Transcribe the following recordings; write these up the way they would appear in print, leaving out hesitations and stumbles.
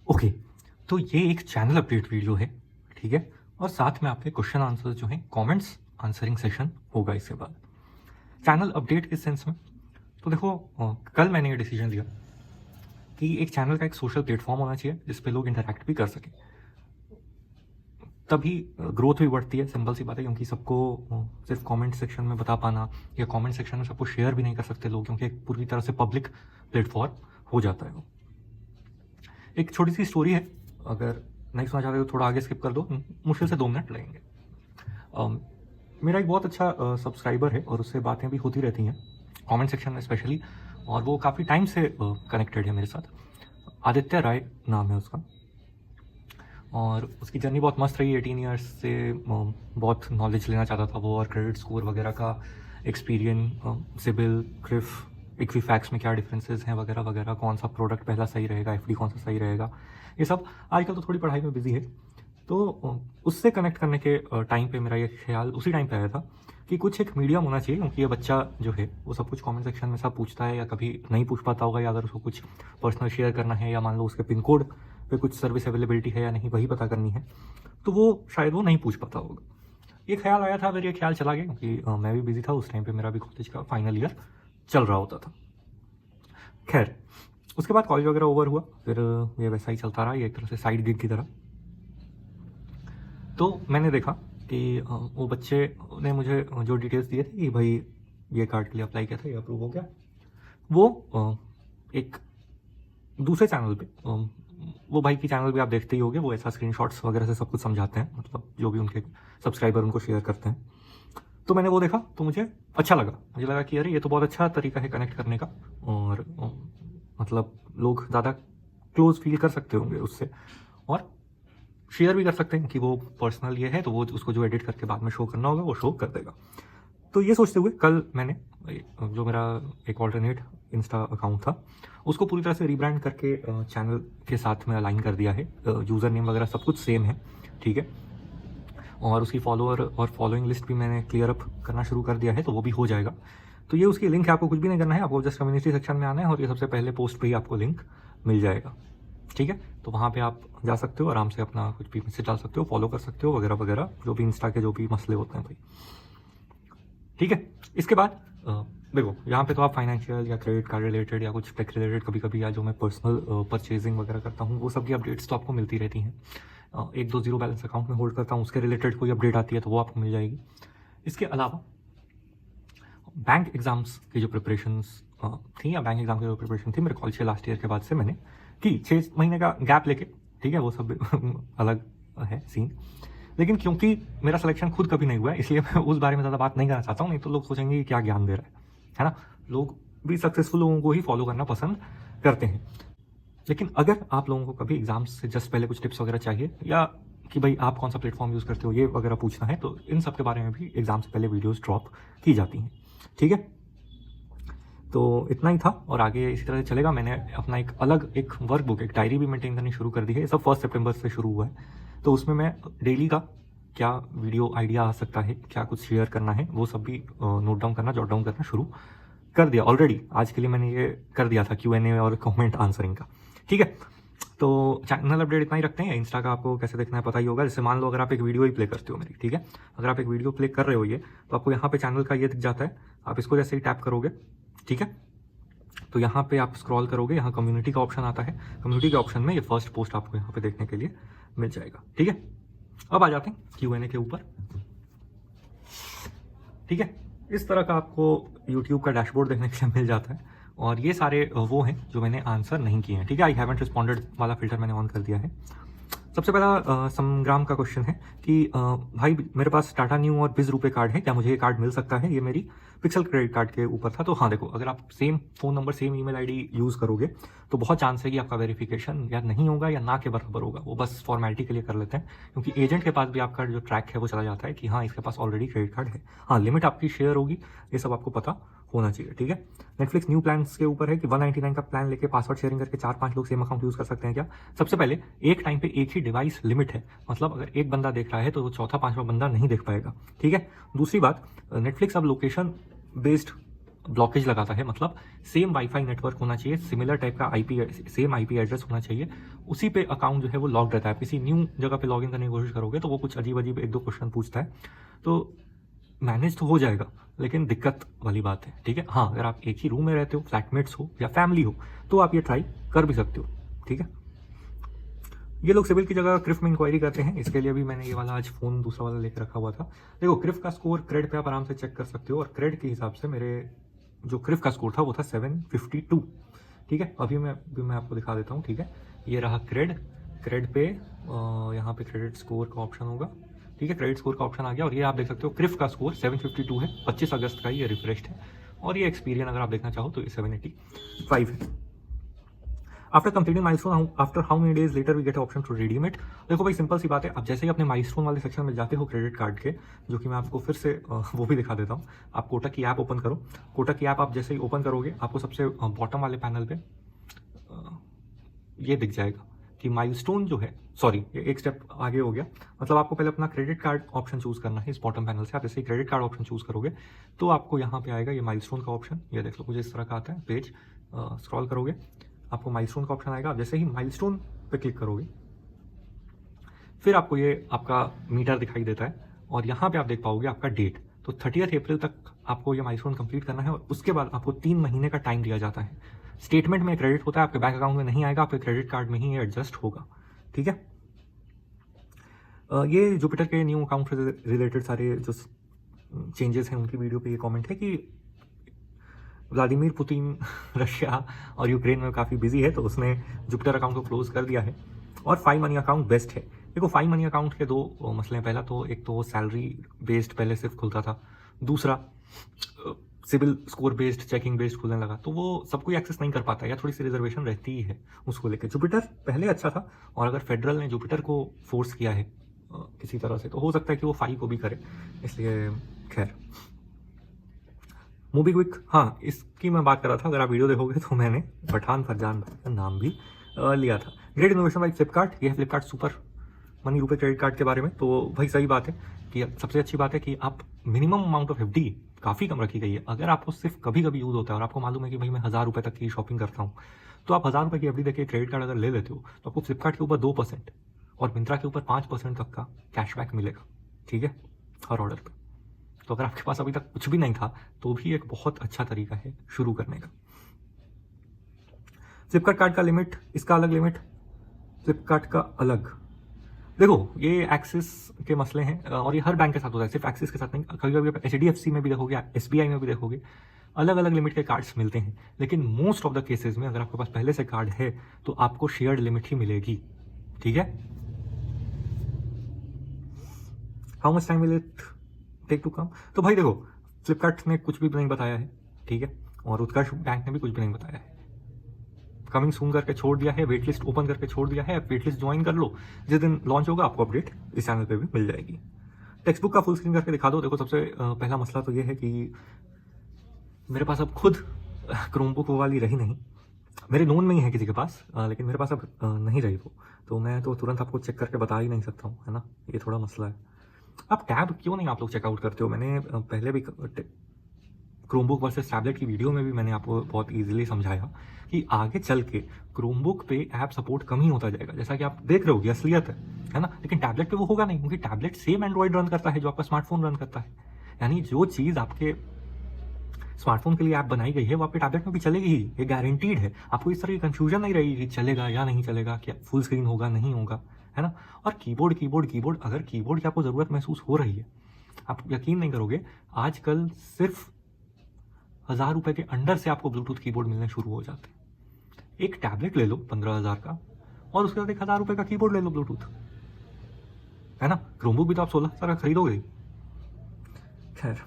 Okay, तो ये एक चैनल अपडेट वीडियो है, ठीक है। और साथ में आपके क्वेश्चन आंसर जो हैं कमेंट्स आंसरिंग सेशन होगा इसके बाद। चैनल अपडेट किस सेंस में, तो देखो कल मैंने ये डिसीजन लिया कि एक चैनल का एक सोशल प्लेटफॉर्म होना चाहिए जिस पे लोग इंटरैक्ट भी कर सकें, तभी ग्रोथ भी बढ़ती है। सिंपल सी बात है, क्योंकि सबको सिर्फ कमेंट सेक्शन में बता पाना या कमेंट सेक्शन में सबको शेयर भी नहीं कर सकते लोग, क्योंकि एक पूरी तरह से पब्लिक प्लेटफॉर्म हो जाता है वो। एक छोटी सी स्टोरी है, अगर नहीं सुना चाहते तो थोड़ा आगे स्किप कर दो, मुश्किल से 2 मिनट लगेंगे। मेरा एक बहुत अच्छा सब्सक्राइबर है और उससे बातें भी होती रहती हैं कमेंट सेक्शन में स्पेशली, और वो काफ़ी टाइम से कनेक्टेड है मेरे साथ। आदित्य राय नाम है उसका, और उसकी जर्नी बहुत मस्त रही। 18 ईयर्स से बहुत नॉलेज लेना चाहता था वो, और क्रेडिट स्कोर वगैरह का एक्सपीरियंस, सिबिल, क्रिफ, इक्विफैक्स में क्या डिफरेंसेस हैं वगैरह वगैरह, कौन सा प्रोडक्ट पहला सही रहेगा, एफडी कौन सा सही रहेगा, ये सब। आजकल तो थोड़ी पढ़ाई में बिजी है, तो उससे कनेक्ट करने के टाइम पे मेरा ये ख्याल उसी टाइम पे आया था कि कुछ एक मीडियम होना चाहिए, क्योंकि ये बच्चा जो है वो सब कुछ कमेंट सेक्शन में सब पूछता है, या कभी नहीं पूछ पाता होगा, या अगर उसको कुछ पर्सनल शेयर करना है, या मान लो उसके पिन कोड पे कुछ सर्विस अवेलेबिलिटी है या नहीं वही पता करनी है, तो वो शायद वो नहीं पूछ पाता होगा। ये ख्याल आया था, फिर ये ख्याल चला गया, क्योंकि मैं भी बिजी था उस टाइम पे, मेरा भी कॉलेज का फाइनल ईयर चल रहा होता था। खैर, उसके बाद कॉलेज वगैरह ओवर हुआ, फिर ये वैसा ही चलता रहा, ये एक तरह से साइड गिग की तरह। तो मैंने देखा कि वो बच्चे ने मुझे जो डिटेल्स दिए थे कि भाई ये कार्ड के लिए अप्लाई किया था, ये अप्रूव हो गया, वो एक दूसरे चैनल पे, वो भाई की चैनल भी आप देखते ही होंगे, वो ऐसा स्क्रीनशॉट्स वगैरह से सब कुछ समझाते हैं, मतलब जो भी उनके सब्सक्राइबर उनको शेयर करते हैं। तो मैंने वो देखा तो मुझे अच्छा लगा, मुझे लगा कि अरे ये तो बहुत अच्छा तरीका है कनेक्ट करने का, और मतलब लोग ज़्यादा क्लोज फील कर सकते होंगे उससे, और शेयर भी कर सकते हैं कि वो पर्सनल ये है, तो वो उसको जो एडिट करके बाद में शो करना होगा वो शो कर देगा। तो ये सोचते हुए कल मैंने जो मेरा एक ऑल्टरनेट इंस्टा अकाउंट था उसको पूरी तरह से रीब्रांड करके चैनल के साथ में अलाइन कर दिया है। यूज़र नेम वगैरह सब कुछ सेम है, ठीक है, और उसकी फॉलोअर और फॉलोइंग लिस्ट भी मैंने क्लियर अप करना शुरू कर दिया है, तो वो भी हो जाएगा। तो ये उसकी लिंक है, आपको कुछ भी नहीं करना है, आपको जस्ट कम्युनिटी सेक्शन में आना है, और ये सबसे पहले पोस्ट पे ही आपको लिंक मिल जाएगा, ठीक है। तो वहाँ पे आप जा सकते हो, आराम से अपना कुछ भी मैसेज डाल सकते हो, फॉलो कर सकते हो वगैरह वगैरह, जो भी इंस्टा के जो भी मसले होते हैं भाई, ठीक है। इसके बाद देखो, यहाँ पे तो आप फाइनेंशियल या क्रेडिट कार्ड रिलेटेड या कुछ टेक रिलेटेड कभी कभी, या जो मैं पर्सनल परचेजिंग वगैरह करता हूँ वो सब की अपडेट्स तो आपको मिलती रहती हैं। 1-2 जीरो बैलेंस अकाउंट में होल्ड करता हूँ, उसके रिलेटेड कोई अपडेट आती है तो वो आपको मिल जाएगी। इसके अलावा बैंक एग्जाम्स की जो प्रिपरेशंस थी, या बैंक एग्जाम की जो प्रिपरेशन थी मेरे कॉलेज के लास्ट ईयर के बाद से मैंने की, 6 महीने का गैप लेके, ठीक है, वो सब अलग है सीन। लेकिन क्योंकि मेरा सिलेक्शन खुद कभी नहीं हुआ है, इसलिए मैं उस बारे में ज़्यादा बात नहीं करना चाहता हूँ, नहीं तो लोग सोचेंगे कि क्या ज्ञान दे रहा है ना। लोग भी सक्सेसफुल लोगों को ही फॉलो करना पसंद करते हैं। लेकिन अगर आप लोगों को कभी एग्जाम्स से जस्ट पहले कुछ टिप्स वगैरह चाहिए, या कि भाई आप कौन सा प्लेटफॉर्म यूज़ करते हो ये वगैरह पूछना है, तो इन सब के बारे में भी एग्जाम से पहले वीडियोज़ ड्रॉप की जाती हैं, ठीक है। तो इतना ही था, और आगे इसी तरह से चलेगा। मैंने अपना एक अलग एक वर्कबुक, एक डायरी भी मेंटेन करनी शुरू कर दी है, ये सब 1 सितंबर से शुरू हुआ है। तो उसमें मैं डेली का क्या वीडियो आइडिया आ सकता है, क्या कुछ शेयर करना है, वो सब भी नोट डाउन करना, जॉट डाउन करना शुरू कर दिया ऑलरेडी। आज के लिए मैंने ये कर दिया था Q&A और कमेंट आंसरिंग का, ठीक है। तो चैनल अपडेट इतना ही रखते हैं। इंस्टा का आपको कैसे देखना है पता ही होगा। जैसे मान लो अगर आप एक वीडियो ही प्ले करते हो मेरी, ठीक है, अगर आप एक वीडियो प्ले कर रहे हो ये, तो आपको यहाँ पे चैनल का ये दिख जाता है, आप इसको जैसे ही टैप करोगे, ठीक है, तो यहाँ पे आप स्क्रॉल करोगे, यहाँ कम्युनिटी का ऑप्शन आता है, कम्युनिटी के ऑप्शन में ये फर्स्ट पोस्ट आपको यहाँ पे देखने के लिए मिल जाएगा, ठीक है। अब आ जाते हैं Q&A के ऊपर, ठीक है। इस तरह का आपको YouTube का डैशबोर्ड देखने के लिए मिल जाता है, और ये सारे वो हैं जो मैंने आंसर नहीं किए हैं, ठीक है। आई हैवंट रिस्पॉन्डेड वाला फिल्टर मैंने ऑन कर दिया है। सबसे पहला संग्राम का क्वेश्चन है कि भाई मेरे पास टाटा न्यू और बिज रुपे कार्ड है, क्या मुझे ये कार्ड मिल सकता है? ये मेरी पिक्सल क्रेडिट कार्ड के ऊपर था। तो हाँ देखो, अगर आप same phone number same email ID use करोगे तो बहुत चांस है कि आपका वेरिफिकेशन या नहीं होगा या ना के बराबर होगा। वो बस फॉर्मेलिटी के लिए कर लेते हैं, क्योंकि एजेंट के पास भी आपका जो ट्रैक है वो चला जाता है कि हाँ इसके पास ऑलरेडी क्रेडिट कार्ड है। हाँ, लिमिट आपकी शेयर होगी, ये सब आपको पता होना चाहिए, ठीक है। नेटफ्लिक्स न्यू प्लान्स के ऊपर है कि 199 का प्लान लेके पासवर्ड शेयरिंग करके 4-5 लोग सेम अकाउंट यूज़ कर सकते हैं क्या? सबसे पहले एक टाइम पे एक ही डिवाइस लिमिट है, मतलब अगर एक बंदा देख रहा है तो वो चौथा 5वां बंदा नहीं देख पाएगा, ठीक है। दूसरी बात, नेटफ्लिक्स अब लोकेशन बेस्ड ब्लॉकेज लगाता है, मतलब सेम वाईफाई नेटवर्क होना चाहिए, सिमिलर टाइप का आईपी, सेम आईपी एड्रेस होना चाहिए, उसी पे अकाउंट जो है वो लॉक्ड रहता है। किसी न्यू जगह पे लॉगिन करने की कोशिश करोगे तो वो कुछ अजीब अजीब 1-2 क्वेश्चन पूछता है, तो मैनेज तो हो जाएगा, लेकिन दिक्कत वाली बात है, ठीक है। हाँ, अगर आप एक ही रूम में रहते हो, फ्लैटमेट्स हो या फैमिली हो, तो आप ये ट्राई कर भी सकते हो, ठीक है। ये लोग सिविल की जगह क्रिफ में इंक्वायरी करते हैं, इसके लिए भी मैंने ये वाला आज फ़ोन दूसरा वाला लेकर रखा हुआ था। देखो, क्रिफ का स्कोर क्रेड पे आप आराम से चेक कर सकते हो, और क्रेड के हिसाब से मेरे जो क्रिफ का स्कोर था वो था 752, ठीक है। अभी मैं आपको दिखा देता हूँ, ठीक है। ये रहा क्रेड पे यहाँ पे क्रेडिट स्कोर का ऑप्शन होगा, ठीक है। क्रेडिट स्कोर का ऑप्शन आ गया, और ये आप देख सकते हो क्रिफ का स्कोर 752 है, 25 अगस्त का ये रिफ्रेश्ड है, और ये एक्सपीरियन अगर आप देखना चाहो तो ये 785 है। After completing milestone, after how many days later we get option to redeem it. देखो भाई, सिंपल सी बात है, आप जैसे ही अपने माइलस्टोन वाले सेक्शन में जाते हो क्रेडिट कार्ड के, जो कि मैं आपको फिर से वो भी दिखा देता हूँ। आप कोटक की ऐप ओपन करो, कोटक की ऐप आप जैसे ही ओपन करोगे, आपको सबसे बॉटम वाले पैनल पे ये दिख जाएगा कि माइलस्टोन जो है, सॉरी ये एक स्टेप आगे हो गया, मतलब आपको पहले अपना क्रेडिट कार्ड ऑप्शन चूज करना है। इस बॉटम पैनल से आप जैसे ही क्रेडिट कार्ड ऑप्शन चूज करोगे तो आपको यहाँ पे आएगा ये माइलस्टोन का ऑप्शन, ये देख लो कुछ इस तरह का आता है पेज। स्क्रॉल करोगे, आपको माइलस्टोन का ऑप्शन आएगा, आप जैसे ही माइलस्टोन पे क्लिक करोगे फिर आपको ये आपका मीटर दिखाई देता है, और यहाँ पे आप देख पाओगे आपका डेट, तो 30 अप्रैल तक आपको ये माइलस्टोन कंप्लीट करना है, और उसके बाद आपको 3 महीने का टाइम दिया जाता है। स्टेटमेंट में क्रेडिट होता है, आपके बैंक अकाउंट में नहीं आएगा, आपके क्रेडिट कार्ड में ही ये एडजस्ट होगा, ठीक है। ये जुपिटर के न्यू अकाउंट से रिलेटेड सारे जो चेंजेस हैं उनकी वीडियो पे ये कमेंट है कि व्लादिमीर पुतिन रशिया और यूक्रेन में काफ़ी बिजी है, तो उसने जुपिटर अकाउंट को क्लोज कर दिया है, और फाई मनी अकाउंट बेस्ट है। देखो, फाई मनी अकाउंट के 2 मसले हैं। पहला तो एक तो सैलरी बेस्ड पहले सिर्फ खुलता था, दूसरा CIBIL score based, checking based खुलने लगा, तो वो सब कोई एक्सेस नहीं कर पाता, या थोड़ी सी रिजर्वेशन रहती ही है उसको लेकर। जुपिटर पहले अच्छा था, और अगर फेडरल ने जुपिटर को फोर्स किया है किसी तरह से, तो हो सकता है कि वो फाई को भी करे, इसलिए खैर। मूवी क्विक, हाँ इसकी मैं बात कर रहा था, अगर आप वीडियो देखोगे तो मैंने पठान फरजान भाई का नाम भी लिया था। ग्रेट इनोवेशन बाई फ्लिपकार्ट, ये है फ्लिपकार्ट सुपर मनी रुपए क्रेडिट कार्ड के बारे में। तो भाई सही बात है कि सबसे अच्छी बात है कि आप मिनिमम अमाउंट ऑफ एफडी काफ़ी कम रखी गई है। अगर आपको सिर्फ कभी कभी यूज़ होता है और आपको मालूम है कि भाई मैं 1000 रुपये तक की शॉपिंग करता हूँ, तो आप 1000 रुपये की एफडी देके क्रेडिट कार्ड अगर ले लेते हो तो आपको फ्लिपकार्ट के ऊपर 2% और मिंत्रा के ऊपर 5% तक का कैशबैक मिलेगा, ठीक है, हर ऑर्डर पर। तो अगर आपके पास अभी तक कुछ भी नहीं था तो भी एक बहुत अच्छा तरीका है शुरू करने का। फ्लिपकार्ट कार्ड का लिमिट, इसका अलग लिमिट, फ्लिपकार्ट का अलग। देखो, ये एक्सिस के मसले हैं, और ये हर बैंक के साथ होता है, सिर्फ एक्सिस के साथ नहीं। कभी कभी आप HDFC में भी देखोगे, SBI में भी देखोगे, अलग अलग लिमिट के कार्ड्स मिलते हैं, लेकिन मोस्ट ऑफ द केसेस में अगर आपके पास पहले से कार्ड है तो आपको शेयर्ड लिमिट ही मिलेगी, ठीक है। How much time will it take to come? तो भाई देखो, फ्लिपकार्ट ने कुछ भी नहीं बताया है, ठीक है, और उत्कर्ष बैंक ने भी कुछ भी नहीं बताया है। कमिंग सून करके छोड़ दिया है, वेट लिस्ट ओपन करके छोड़ दिया है, आप वेट लिस्ट ज्वाइन कर लो, जिस दिन लॉन्च होगा आपको अपडेट इस चैनल पे भी मिल जाएगी। टेक्स्ट बुक का फुल स्क्रीन करके दिखा दो। देखो, सबसे पहला मसला तो ये है कि मेरे पास अब खुद क्रोम बुक वो वाली रही नहीं, मेरे नोन में ही है किसी के पास, लेकिन मेरे पास अब नहीं रही वो, तो मैं तो तुरंत आपको चेक करके बता ही नहीं सकता हूँ, है ना, ये थोड़ा मसला है। अब टैब क्यों नहीं आप लोग चेकआउट करते हो? मैंने पहले भी क्रोमबुक वर्सेस टैबलेट की वीडियो में भी मैंने आपको बहुत इजीली समझाया कि आगे चल के क्रोमबुक पे ऐप सपोर्ट कम ही होता जाएगा, जैसा कि आप देख रहे हो, ये असलियत है ना। लेकिन टैबलेट पे वो होगा नहीं, क्योंकि टैबलेट सेम एंड्रॉइड रन करता है जो आपका स्मार्टफोन रन करता है। यानी जो चीज़ आपके स्मार्टफोन के लिए ऐप बनाई गई है वो आपके टैबलेट में भी चलेगी ही, ये गारंटीड है। आपको इस तरह की कंफ्यूजन नहीं रहेगी कि चलेगा या नहीं चलेगा, क्या फुल स्क्रीन होगा नहीं होगा, है ना। और कीबोर्ड, अगर कीबोर्ड की आपको ज़रूरत महसूस हो रही है, आप यकीन नहीं करोगे, आजकल सिर्फ 1000 रुपये के अंडर से आपको ब्लूटूथ कीबोर्ड मिलने शुरू हो जाते हैं। एक टैबलेट ले लो 15,000 का, और उसके बाद 1000 रुपये का कीबोर्ड ले लो ब्लूटूथ, है ना। क्रोमबुक भी तो आप 16,000 का खरीदोगे। खैर,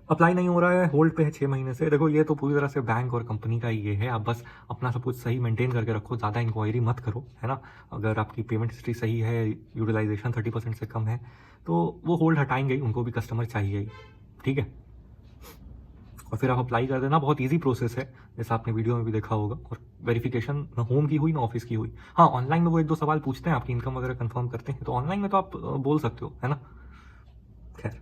अप्लाई नहीं हो रहा है, होल्ड पे है 6 महीने से। देखो, ये तो पूरी तरह से बैंक और कंपनी का ही ये है, आप बस अपना सब कुछ सही मेंटेन करके रखो, ज़्यादा इंक्वायरी मत करो, है ना। अगर आपकी पेमेंट हिस्ट्री सही है, यूटिलाइजेशन 30% से कम है, तो वो होल्ड हटाएंगे ही, उनको भी कस्टमर चाहिए ही, ठीक है। और फिर आप अप्लाई कर देना, बहुत ईजी प्रोसेस है, जैसा आपने वीडियो में भी देखा होगा। और वेरिफिकेशन ना होम की हुई ना ऑफिस की हुई। हाँ, ऑनलाइन में वो 1-2 सवाल पूछते हैं, आपकी इनकम वगैरह कंफर्म करते हैं, तो ऑनलाइन में तो आप बोल सकते हो, है ना। खैर,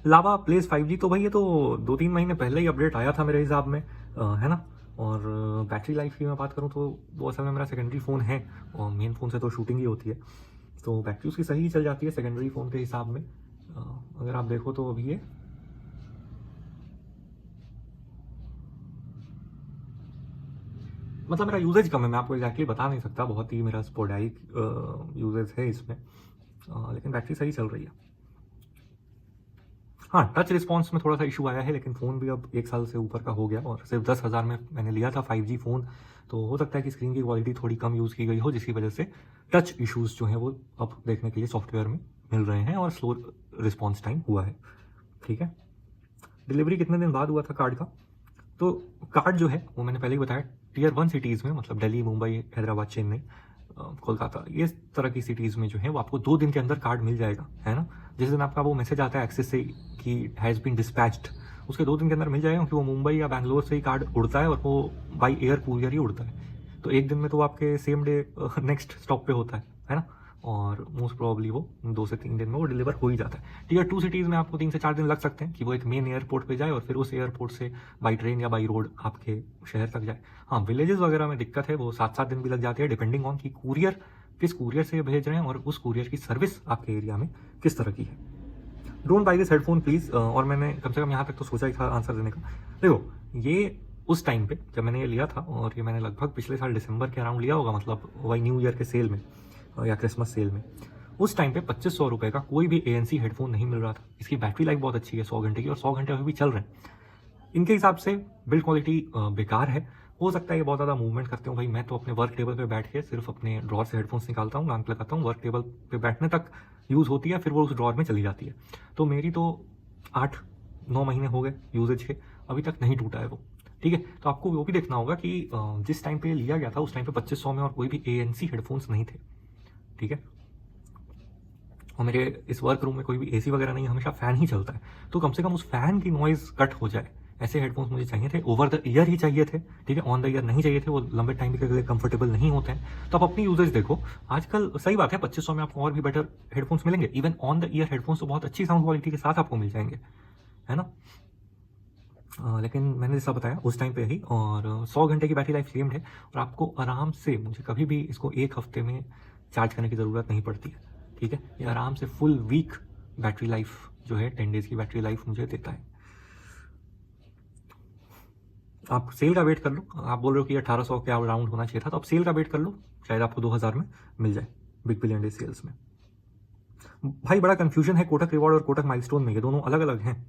लावा प्लेस 5G, तो भाई ये तो 2-3 महीने पहले ही अपडेट आया था मेरे हिसाब में, है ना। और बैटरी लाइफ की मैं बात करूँ तो वो असल में मेरा सेकेंडरी फ़ोन है, और मेन फ़ोन से तो शूटिंग ही होती है, तो बैटरी उसकी सही चल जाती है सेकेंडरी फ़ोन के हिसाब में। अगर आप देखो तो अभी ये मतलब मेरा यूजेज कम है, मैं आपको एग्जैक्टली बता नहीं सकता, बहुत ही मेरा स्पोर्डाइक यूजेज है इसमें, लेकिन बैटरी सही चल रही है। हाँ, टच रिस्पॉन्स में थोड़ा सा इशू आया है, लेकिन फ़ोन भी अब 1 साल से ऊपर का हो गया, और सिर्फ 10,000 में मैंने लिया था 5G फ़ोन, तो हो सकता है कि स्क्रीन की क्वालिटी थोड़ी कम यूज़ की गई हो, जिसकी वजह से टच इश्यूज़ जो हैं वो अब देखने के लिए सॉफ्टवेयर में मिल रहे हैं, और स्लो रिस्पॉन्स टाइम हुआ है। ठीक है, डिलीवरी कितने दिन बाद हुआ था कार्ड का, तो कार्ड जो है वो मैंने पहले ही बताया, टियर 1 सिटीज़ में, मतलब दिल्ली, मुंबई, हैदराबाद, चेन्नई, कोलकाता, ये तरह की सिटीज़ में जो है वो आपको 2 दिन के अंदर कार्ड मिल जाएगा, है ना। जिस दिन आपका वो मैसेज आता है एक्सिस से कि हैज़ बीन डिस्पैच्ड, उसके 2 दिन के अंदर मिल जाएगा, क्योंकि वो मुंबई या बैंगलोर से ही कार्ड उड़ता है, और वो बाई एयर कुरियर ही उड़ता है, तो 1 दिन में तो आपके सेम डे नेक्स्ट स्टॉप पे होता है ना। और मोस्ट प्रोबेबली वो 2 से 3 दिन में वो डिलीवर हो ही जाता है। टियर 2 सिटीज़ में आपको 3 से 4 दिन लग सकते हैं कि वो एक मेन एयरपोर्ट पे जाए, और फिर उस एयरपोर्ट से बाई ट्रेन या बाई रोड आपके शहर तक जाए। हाँ, विलेजेस वगैरह में दिक्कत है, वो 7-7 दिन भी लग जाती है, डिपेंडिंग ऑन कि कुरियर किस कुरियर से भेज रहे हैं, और उस कुरियर की सर्विस आपके एरिया में किस तरह की है। Don't buy this headphone please, और मैंने कम से कम यहाँ तक तो सोचा ही था आंसर देने का। देखो, ये उस टाइम पे जब मैंने ये लिया था, और ये मैंने लगभग पिछले साल दिसंबर के अराउंड लिया होगा, मतलब वही न्यू ईयर के सेल में या क्रिसमस सेल में, उस टाइम पे 2500 रुपये का कोई भी ANC हेडफोन नहीं मिल रहा था। इसकी बैटरी लाइफ बहुत अच्छी है 100 घंटे की, और 100 घंटे अभी भी चल रहे हैं। इनके हिसाब से बिल्ड क्वालिटी बेकार है, हो सकता है ये बहुत ज़्यादा मूवमेंट करते हो। भाई मैं तो अपने वर्क टेबल पे बैठ के सिर्फ अपने ड्रॉर से हेडफोन्स निकालता हूँ, कान पे लगाता हूँ, वर्क टेबल पे बैठने तक यूज़ होती है, फिर वो उस ड्रॉर में चली जाती है। तो मेरी तो 8-9 महीने हो गए यूजेज के, अभी तक नहीं टूटा है वो। ठीक है, तो आपको वो भी देखना होगा कि जिस टाइम पे लिया गया था उस टाइम पे 2500 में और कोई भी ANC हेडफोन्स नहीं थे। ठीक है, और मेरे इस वर्क रूम में कोई भी AC वगैरह नहीं है, हमेशा फ़ैन ही चलता है, तो कम से कम उस फ़ैन की नॉइज़ कट हो जाए, ऐसे हेडफोन्स मुझे चाहिए थे। ओवर द ईयर ही चाहिए थे, ठीक है, ऑन द ईयर नहीं चाहिए थे, वो लंबे टाइम के लिए कंफर्टेबल नहीं होते हैं। तो आप अपनी यूजेज देखो, आजकल सही बात है 2500 में आपको और भी बेटर हेडफोन्स मिलेंगे, even on the ear headphones तो बहुत अच्छी साउंड क्वालिटी के साथ आपको मिल जाएंगे, है ना। लेकिन मैंने जैसा बताया उस टाइम पे ही, और 100 घंटे की बैटरी लाइफ क्लेम्ड है, और आपको आराम से, मुझे कभी भी इसको 1 हफ्ते में चार्ज करने की ज़रूरत नहीं पड़ती है। ठीक है, ये आराम से फुल वीक बैटरी लाइफ जो है, 10 डेज़ की बैटरी लाइफ मुझे देता है। आप सेल का वेट कर लो, आप बोल रहे हो कि 1800 के अराउंड होना चाहिए था, तो आप सेल का वेट कर लो, शायद आपको 2000 में मिल जाए बिग बिलियन डे सेल्स में। भाई बड़ा कंफ्यूजन है कोटक रिवॉर्ड और कोटक माइलस्टोन में, ये दोनों अलग अलग हैं।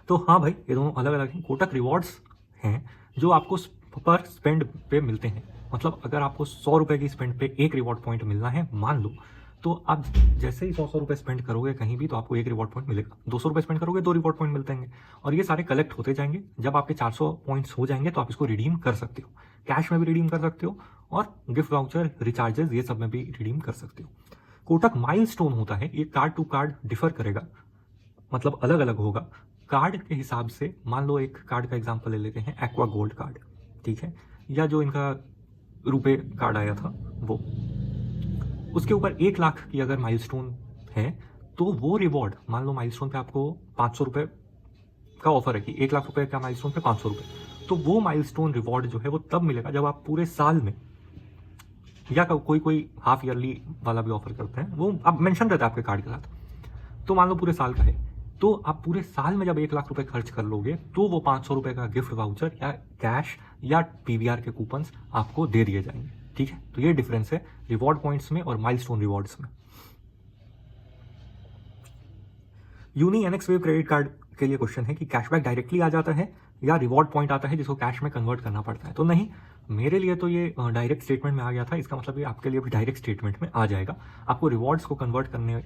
तो हाँ भाई, ये दोनों अलग अलग हैं। कोटक रिवॉर्ड्स हैं जो आपको पर स्पेंड पे मिलते हैं, मतलब अगर आपको 100 रुपये की स्पेंड पे 1 रिवॉर्ड पॉइंट मिलना है मान लो, तो आप जैसे ही 100 रुपये स्पेंड करोगे कहीं भी, तो आपको 1 रिवॉर्ड पॉइंट मिलेगा। 200 रुपये स्पेंड करोगे 2 रिवॉर्ड पॉइंट मिलते हैं, और ये सारे कलेक्ट होते जाएंगे। जब आपके 400 पॉइंट्स हो जाएंगे तो आप इसको रिडीम कर सकते हो, कैश में भी रिडीम कर सकते हो, और गिफ्ट वाउचर, रिचार्जेस, ये सब में भी रिडीम कर सकते हो। कोटक माइलस्टोन होता है, ये कार्ड टू कार्ड डिफर करेगा, मतलब अलग अलग होगा कार्ड के हिसाब से। मान लो एक कार्ड का एग्जांपल ले लेते हैं, एक्वा गोल्ड कार्ड, ठीक है, या जो इनका रुपए कार्ड आया था वो, उसके ऊपर 1 लाख की अगर माइलस्टोन है तो वो रिवॉर्ड, मान लो माइलस्टोन पे आपको 500 रुपये का ऑफर है कि 1 लाख रुपए का माइलस्टोन पे 500 रुपये, तो वो माइलस्टोन रिवॉर्ड जो है वो तब मिलेगा जब आप पूरे साल में, या कोई कोई हाफ ईयरली वाला भी ऑफर करते हैं, वो अब मेंशन रहता है आपके कार्ड के साथ, तो मान लो पूरे साल का है, तो आप पूरे साल में जब 1 लाख रुपए खर्च कर लोगे तो वो 500 रुपये का गिफ्ट वाउचर या कैश या PVR के कूपन्स आपको दे दिए जाएंगे। ठीक है, तो ये डिफरेंस है रिवॉर्ड पॉइंट्स में और माइलस्टोन रिवॉर्ड्स में। Uni NX wave credit card के लिए क्वेश्चन है कि कैशबैक डायरेक्टली आ जाता है या रिवॉर्ड पॉइंट आता है जिसको कैश में कन्वर्ट करना पड़ता है। तो नहीं, मेरे लिए तो ये डायरेक्ट स्टेटमेंट में आ गया था, इसका मतलब ये आपके लिए भी डायरेक्ट स्टेटमेंट में आ जाएगा। आपको रिवॉर्ड्स को कन्वर्ट करने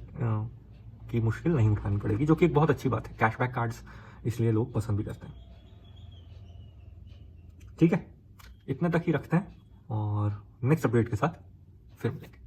की मुश्किल नहीं उठानी पड़ेगी, जो कि एक बहुत अच्छी बात है। कैशबैक कार्ड्स इसलिए लोग पसंद भी करते हैं। ठीक है, इतने तक ही रखते हैं, और नेक्स्ट अपडेट के साथ फिर मिलेंगे।